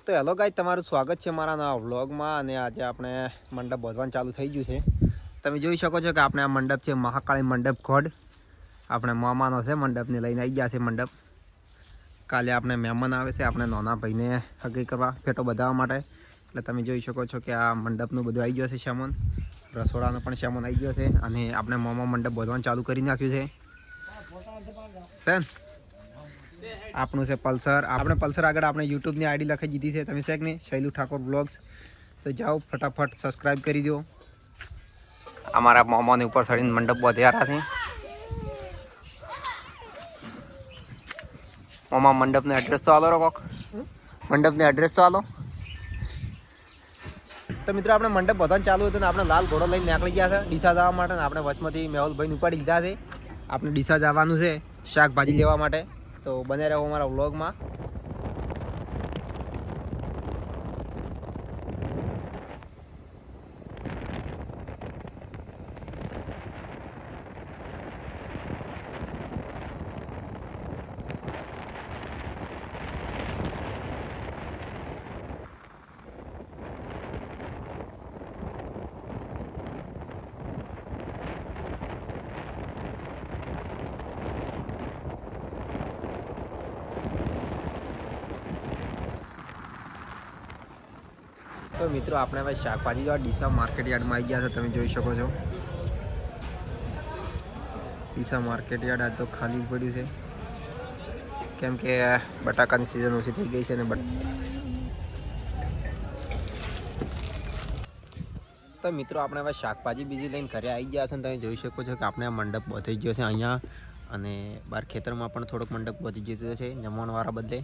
તો hello guys, તમારું સ્વાગત છે મારા નવા વ્લોગમાં. અને આજે આપણે મંડપ બાંધવાનું ચાલુ થઈ ગયું છે. તમે જોઈ શકો છો કે આપણે આ મંડપ છે મહાકાળી મંડપ ખોડ. આપણે મામાનો છે, મંડપને લઈને આવી ગયા છે મંડપ. કાલે આપણે મહેમાન આવે છે, આપણે નાના ભાઈને હગી કરવા ફેટો બધાવવા માટે. એટલે તમે જોઈ શકો છો કે આ મંડપનું બધું આવી ગયું છે સામાન. રસોડાનો પણ સામાન આવી ગયો છે. અને આપણે મામા મંડપ બાંધવાનું ચાલુ કરી નાખ્યું છે. સેન આપણું છે પલ્સર. આપણે પલ્સર આગળ આપણે યુટ્યુબની આઈડી લખી દીધી છે, તમે છે કે નહીં, શૈલુ ઠાકોર બ્લોગ્સ. તો જાઓ ફટાફટ સબસ્ક્રાઈબ કરી દો. અમારા મોમોની ઉપર ચડીને મંડપ બાંધ્યા છે. મોમા મંડપનો એડ્રેસ તો આલો કોક, મંડપનો એડ્રેસ તો આલો. તો મિત્રો આપણે મંડપ બાંધવાનું ચાલુ હતું ને આપણે લાલ ઘોડો લઈને નીકળી ગયા છે ડીસા જવા માટે. ને આપણે વચમાંથી મેહુલભાઈને ઉપાડી લીધા છે. આપણે ડીસા જવાનું છે શાકભાજી લેવા માટે. તો બને રહો અમારા વ્લોગમાં. તો મિત્રો આપણે હવે શાકભાજી જોવા ડીસા માર્કેટ યાર્ડમાં આવી ગયા છે, તમે જોઈ શકો છો. ડીસા માર્કેટ યાર્ડ આજ તો ખાલી પડ્યું છે, કેમ કે બટાકાની સિઝન ઓછી થઈ ગઈ છે. ને તો મિત્રો આપણે હવે શાકભાજી બીજી લઈને ઘરે આવી ગયા છે. ને તમે જોઈ શકો છો કે આપણે આ મંડપ બાંધી ગયો છે અહીંયા. અને બહાર ખેતરમાં પણ થોડોક મંડપ બાંધી ગયો છે જમણવાળા બદલે.